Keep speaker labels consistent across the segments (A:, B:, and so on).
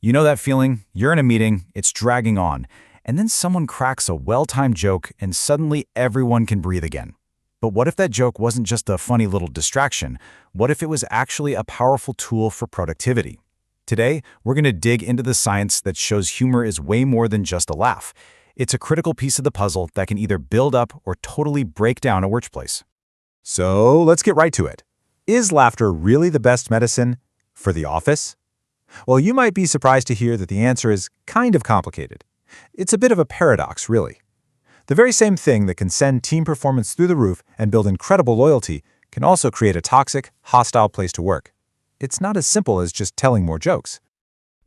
A: You know that feeling? You're in a meeting, it's dragging on, and then someone cracks a well-timed joke and suddenly everyone can breathe again. But what if that joke wasn't just a funny little distraction? What if it was actually a powerful tool for productivity? Today, we're going to dig into the science that shows humor is way more than just a laugh. It's a critical piece of the puzzle that can either build up or totally break down a workplace.
B: So let's get right to it. Is laughter really the best medicine for the office? Well, you might be surprised to hear that the answer is kind of complicated. It's a bit of a paradox, really. The very same thing that can send team performance through the roof and build incredible loyalty can also create a toxic, hostile place to work. It's not as simple as just telling more jokes.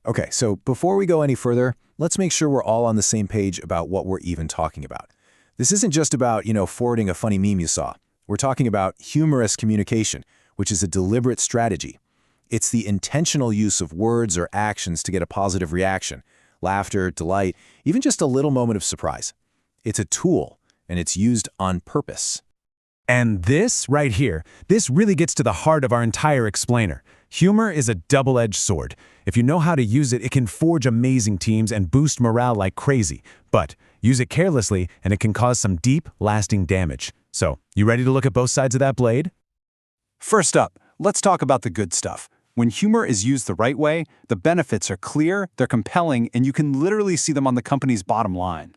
C: Okay, so before we go any further, let's make sure we're all on the same page about what we're even talking about. This isn't just about, forwarding a funny meme you saw. We're talking about humorous communication, which is a deliberate strategy. It's the intentional use of words or actions to get a positive reaction, laughter, delight, even just a little moment of surprise. It's a tool, and it's used on purpose.
D: And this, right here, this really gets to the heart of our entire explainer. Humor is a double-edged sword. If you know how to use it, it can forge amazing teams and boost morale like crazy. But use it carelessly, and it can cause some deep, lasting damage. So, you ready to look at both sides of that blade?
E: First up, let's talk about the good stuff. When humor is used the right way, the benefits are clear, they're compelling, and you can literally see them on the company's bottom line.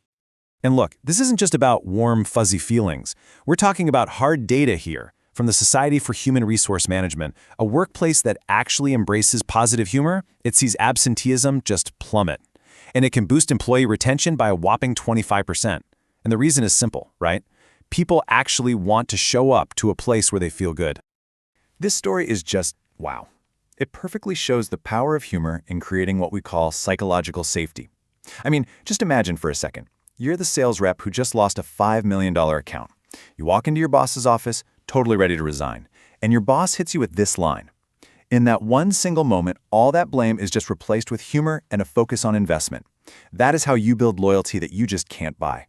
A: And look, this isn't just about warm, fuzzy feelings. We're talking about hard data here. From the Society for Human Resource Management, a workplace that actually embraces positive humor, it sees absenteeism just plummet. And it can boost employee retention by a whopping 25%. And the reason is simple, right? People actually want to show up to a place where they feel good.
F: This story is just wow. It perfectly shows the power of humor in creating what we call psychological safety. I mean, just imagine for a second. You're the sales rep who just lost a $5 million account. You walk into your boss's office, totally ready to resign, and your boss hits you with this line. In that one single moment, all that blame is just replaced with humor and a focus on investment. That is how you build loyalty that you just can't buy.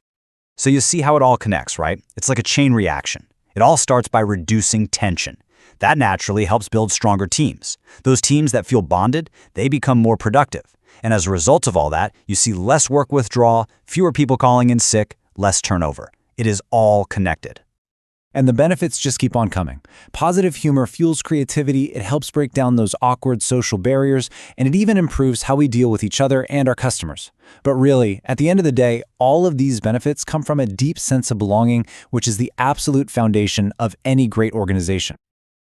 A: So you see how it all connects, right? It's like a chain reaction. It all starts by reducing tension. That naturally helps build stronger teams. Those teams that feel bonded, they become more productive. And as a result of all that, you see less work withdrawal, fewer people calling in sick, less turnover. It is all connected.
C: And the benefits just keep on coming. Positive humor fuels creativity, it helps break down those awkward social barriers, and it even improves how we deal with each other and our customers. But really, at the end of the day, all of these benefits come from a deep sense of belonging, which is the absolute foundation of any great organization.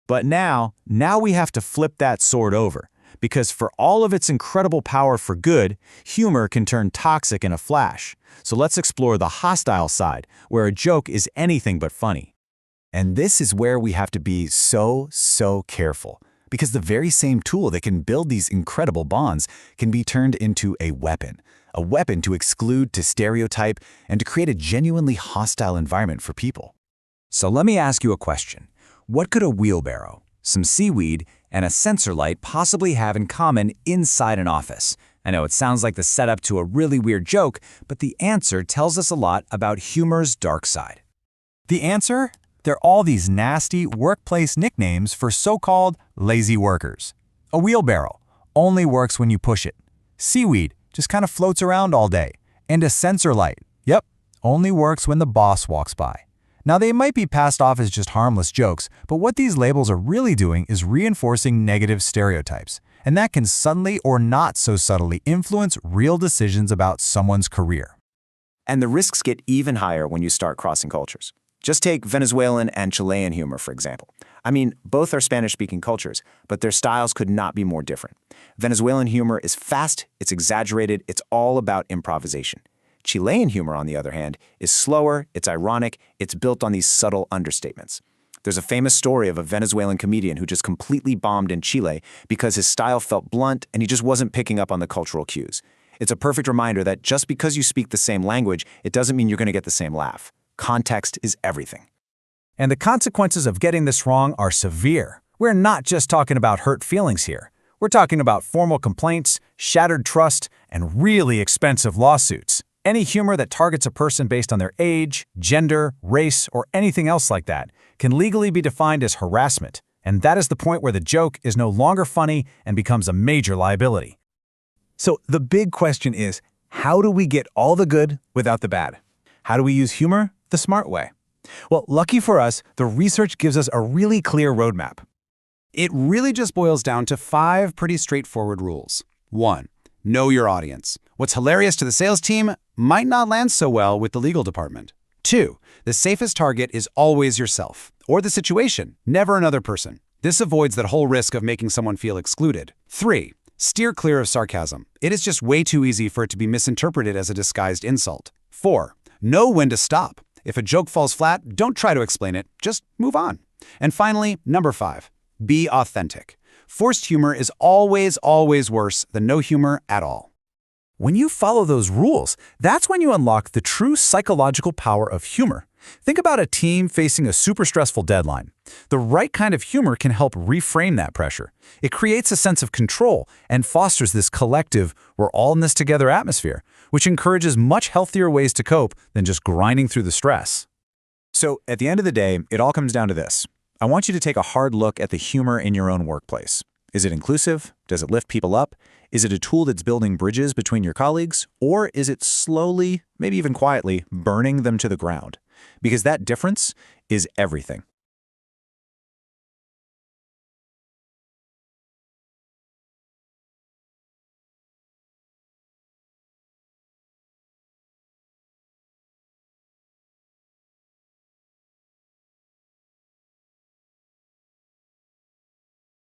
A: But now we have to flip that sword over. Because for all of its incredible power for good, humor can turn toxic in a flash. So let's explore the hostile side, where a joke is anything but funny. And this is where we have to be so careful. Because the very same tool that can build these incredible bonds can be turned into a weapon. A weapon to exclude, to stereotype, and to create a genuinely hostile environment for people. So let me ask you a question. What could a wheelbarrow, some seaweed, and a sensor light possibly have in common inside an office? I know it sounds like the setup to a really weird joke, but the answer tells us a lot about humor's dark side.
D: The answer? They're all these nasty workplace nicknames for so-called lazy workers. A wheelbarrow only works when you push it. Seaweed just kind of floats around all day. And a sensor light, yep, only works when the boss walks by. Now, they might be passed off as just harmless jokes, but what these labels are really doing is reinforcing negative stereotypes, and that can subtly or not so subtly influence real decisions about someone's career.
G: And the risks get even higher when you start crossing cultures. Just take Venezuelan and Chilean humor, for example. I mean, both are Spanish-speaking cultures, but their styles could not be more different. Venezuelan humor is fast, it's exaggerated, it's all about improvisation. Chilean humor, on the other hand, is slower, it's ironic, it's built on these subtle understatements. There's a famous story of a Venezuelan comedian who just completely bombed in Chile because his style felt blunt and he just wasn't picking up on the cultural cues. It's a perfect reminder that just because you speak the same language, it doesn't mean you're going to get the same laugh. Context is everything.
D: And the consequences of getting this wrong are severe. We're not just talking about hurt feelings here. We're talking about formal complaints, shattered trust, and really expensive lawsuits. Any humor that targets a person based on their age, gender, race, or anything else like that can legally be defined as harassment, and that is the point where the joke is no longer funny and becomes a major liability.
B: So the big question is, how do we get all the good without the bad? How do we use humor the smart way? Well, lucky for us, the research gives us a really clear roadmap.
E: It really just boils down to 5 pretty straightforward rules. 1. Know your audience. What's hilarious to the sales team might not land so well with the legal department. 2. The safest target is always yourself, or the situation, never another person. This avoids that whole risk of making someone feel excluded. 3. Steer clear of sarcasm. It is just way too easy for it to be misinterpreted as a disguised insult. 4. Know when to stop. If a joke falls flat, don't try to explain it, just move on. And finally, number 5. Be authentic. Forced humor is always worse than no humor at all.
B: When you follow those rules, that's when you unlock the true psychological power of humor. Think about a team facing a super stressful deadline. The right kind of humor can help reframe that pressure. It creates a sense of control and fosters this collective, we're all in this together atmosphere, which encourages much healthier ways to cope than just grinding through the stress.
A: So at the end of the day, it all comes down to this. I want you to take a hard look at the humor in your own workplace. Is it inclusive? Does it lift people up? Is it a tool that's building bridges between your colleagues? Or is it slowly, maybe even quietly, burning them to the ground? Because that difference is everything.